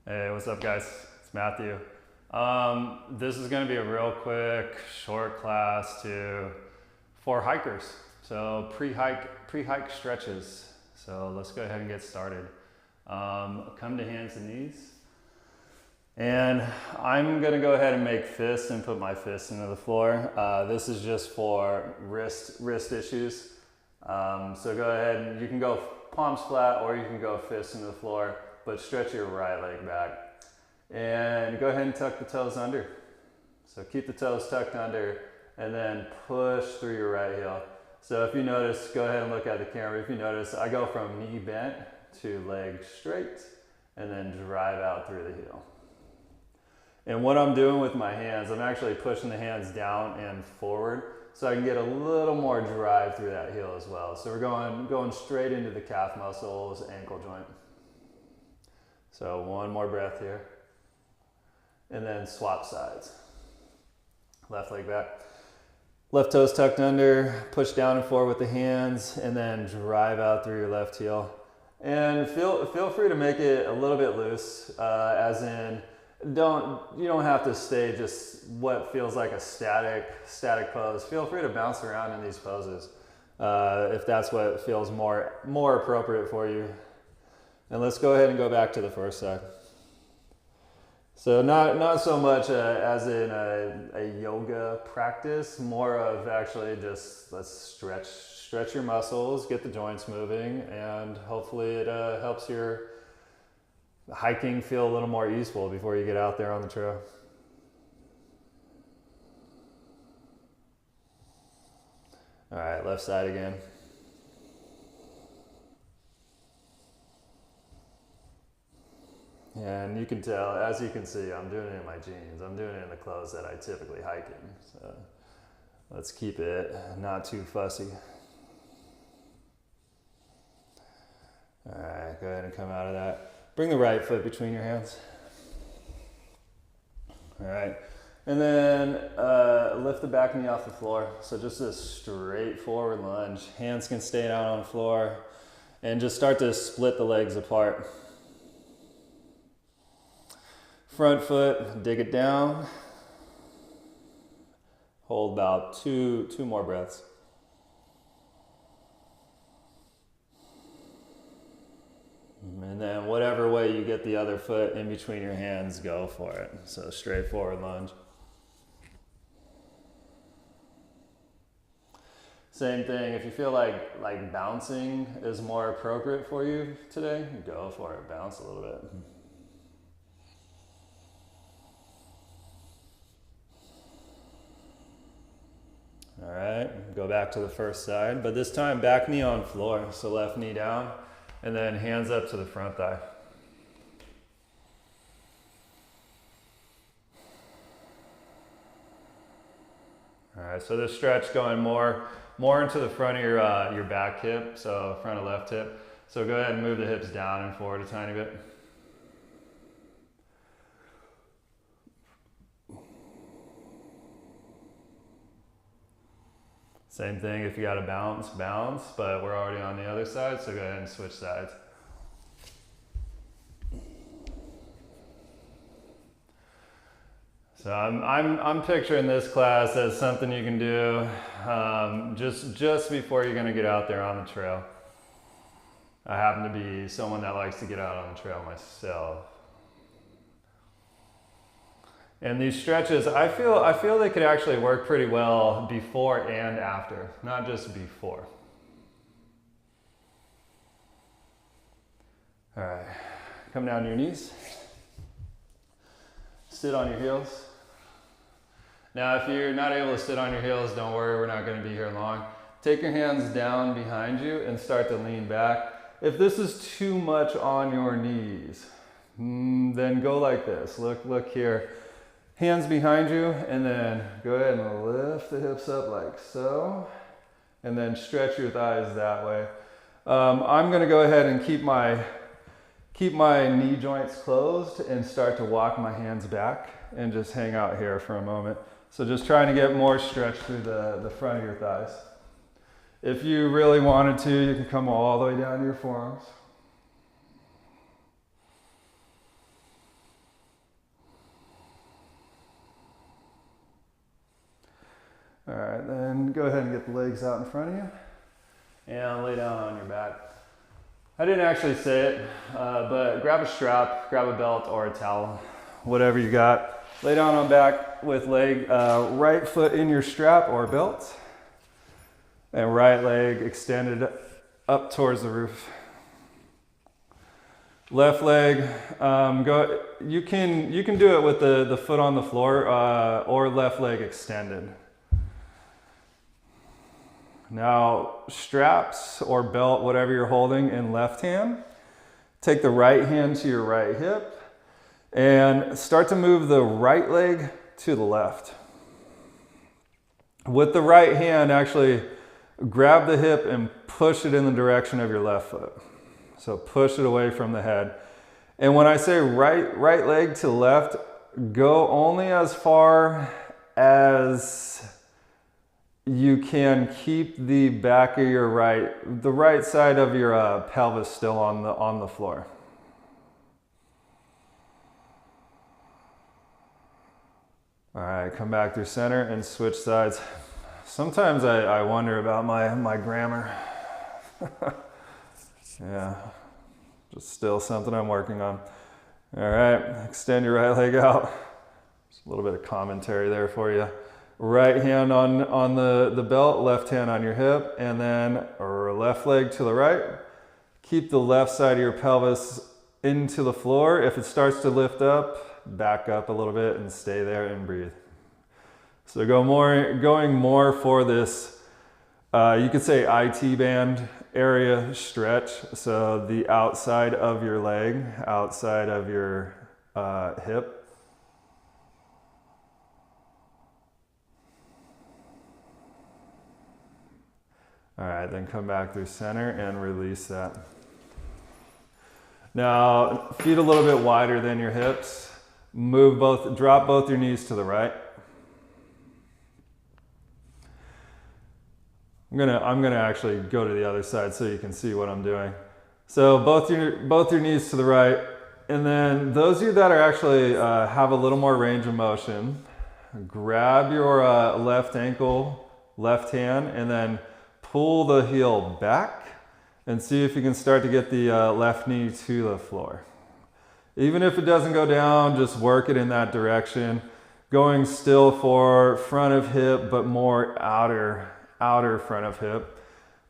Hey, what's up guys? It's Matthew. This is going to be a real quick, short class for hikers. So pre-hike stretches. So let's go ahead and get started. Come to hands and knees. And I'm going to go ahead and make fists and put my fists into the floor. This is just for wrist issues. So go ahead and you can go palms flat or you can go fists into the floor, but stretch your right leg back. And go ahead and tuck the toes under. So keep the toes tucked under and then push through your right heel. So if you notice, go ahead and look at the camera. If you notice, I go from knee bent to leg straight and then drive out through the heel. And what I'm doing with my hands, I'm actually pushing the hands down and forward so I can get a little more drive through that heel as well. So we're going straight into the calf muscles, ankle joint. So one more breath here. And then swap sides. Left leg back. Left toes tucked under, push down and forward with the hands, and then drive out through your left heel. And feel free to make it a little bit loose, as in, you don't have to stay just what feels like a static pose. Feel free to bounce around in these poses if that's what feels more appropriate for you. And let's go ahead and go back to the first side. So not so much as in a yoga practice, more of actually just let's stretch your muscles, get the joints moving, and hopefully it helps your hiking feel a little more easeful before you get out there on the trail. All right, left side again. And you can tell, as you can see, I'm doing it in my jeans. I'm doing it in the clothes that I typically hike in. So let's keep it not too fussy. All right, go ahead and come out of that. Bring the right foot between your hands. All right, and then lift the back knee off the floor. So just a straightforward lunge. Hands can stay down on the floor and just start to split the legs apart. Front foot, dig it down. Hold about two more breaths. And then whatever way you get the other foot in between your hands, go for it. So straightforward lunge. Same thing, if you feel like bouncing is more appropriate for you today, go for it, bounce a little bit. All right, go back to the first side, but this time back knee on floor. So left knee down and then hands up to the front thigh. All right, so this stretch going more into the front of your back hip, so front of left hip. So go ahead and move the hips down and forward a tiny bit. Same thing, if you got to bounce, but we're already on the other side, so go ahead and switch sides. So I'm picturing this class as something you can do just before you're going to get out there on the trail. I happen to be someone that likes to get out on the trail myself. And these stretches, I feel they could actually work pretty well before and after, not just before. All right, come down to your knees. Sit on your heels. Now, if you're not able to sit on your heels, don't worry, we're not going to be here long. Take your hands down behind you and start to lean back. If this is too much on your knees, then go like this. Look here. Hands behind you, and then go ahead and lift the hips up like so, and then stretch your thighs that way. I'm going to go ahead and keep my knee joints closed and start to walk my hands back and just hang out here for a moment. So just trying to get more stretch through the front of your thighs. If you really wanted to, you can come all the way down to your forearms. All right, then go ahead and get the legs out in front of you and lay down on your back. I didn't actually say it, but grab a strap, grab a belt or a towel, whatever you got. Lay down on back with right foot in your strap or belt and right leg extended up towards the roof. Left leg, you can do it with the foot on the floor or left leg extended. Now, straps or belt, whatever you're holding in left hand, take the right hand to your right hip and start to move the right leg to the left. With the right hand, actually grab the hip and push it in the direction of your left foot. So push it away from the head. And when I say right leg to left, go only as far as you can keep the back of your the right side of your pelvis still on the floor. All right, come back through center and switch sides. Sometimes I wonder about my grammar. Yeah, just still something I'm working on. All right, extend your right leg out. Just a little bit of commentary there for you. Right hand on the belt, left hand on your hip, and then left leg to the right. Keep the left side of your pelvis into the floor. If it starts to lift up, back up a little bit and stay there and breathe. So going more for this, you could say IT band area stretch. So the outside of your leg, outside of your hip. All right, then come back through center and release that. Now, feet a little bit wider than your hips. Drop both your knees to the right. I'm gonna actually go to the other side so you can see what I'm doing. So both your knees to the right, and then those of you that are actually have a little more range of motion, grab your left ankle, left hand, and then pull the heel back and see if you can start to get the left knee to the floor. Even if it doesn't go down, just work it in that direction. Going still for front of hip, but more outer front of hip.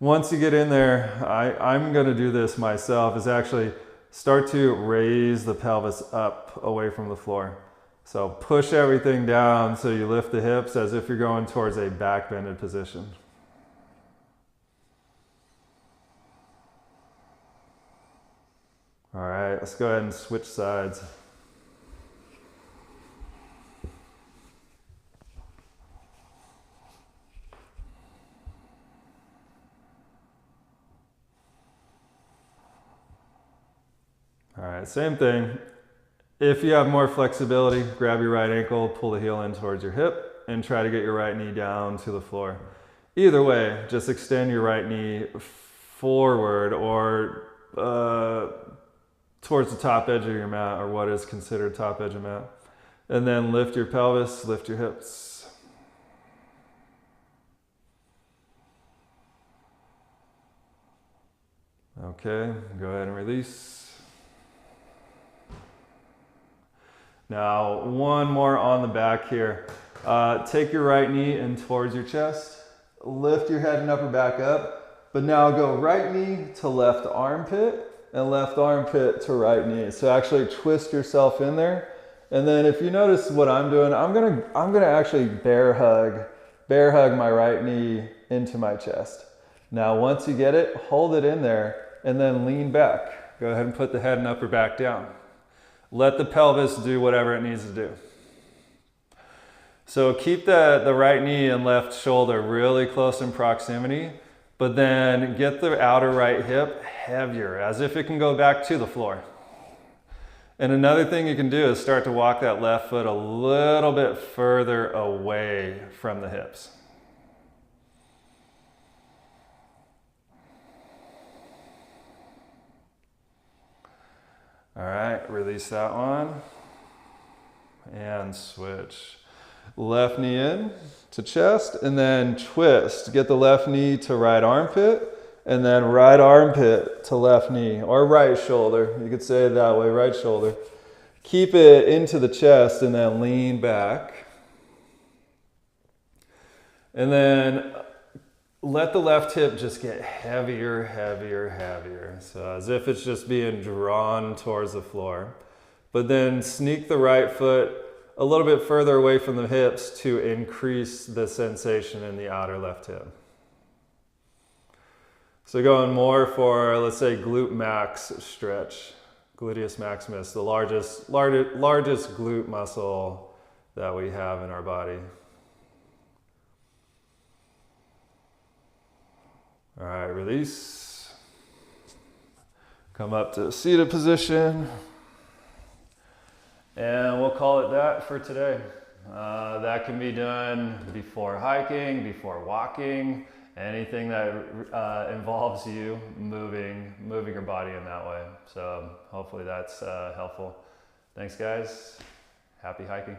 Once you get in there, I'm gonna do this myself, is actually start to raise the pelvis up away from the floor. So push everything down so you lift the hips as if you're going towards a back bended position. All right, let's go ahead and switch sides. All right, same thing. If you have more flexibility, grab your right ankle, pull the heel in towards your hip, and try to get your right knee down to the floor. Either way, just extend your right knee forward or towards the top edge of your mat, or what is considered top edge of mat. And then lift your pelvis, lift your hips. Okay, go ahead and release. Now, one more on the back here. Take your right knee in towards your chest, lift your head and upper back up, but now go right knee to left armpit, and left armpit to right knee. So actually twist yourself in there. And then if you notice what I'm doing, I'm gonna actually bear hug my right knee into my chest. Now once you get it, hold it in there and then lean back. Go ahead and put the head and upper back down. Let the pelvis do whatever it needs to do. So keep the right knee and left shoulder really close in proximity, but then get the outer right hip heavier, as if it can go back to the floor. And another thing you can do is start to walk that left foot a little bit further away from the hips. All right, release that one and switch. Left knee in to chest, and then twist. Get the left knee to right armpit, and then right armpit to left knee, or right shoulder. You could say it that way, right shoulder. Keep it into the chest, and then lean back. And then let the left hip just get heavier, heavier, heavier. So as if it's just being drawn towards the floor. But then sneak the right foot a little bit further away from the hips to increase the sensation in the outer left hip. So going more for, let's say, glute max stretch, gluteus maximus, the largest glute muscle that we have in our body. All right, release. Come up to seated position. And we'll call it that for today. That can be done before hiking, before walking, anything that involves you moving your body in that way. So hopefully that's helpful. Thanks guys, happy hiking.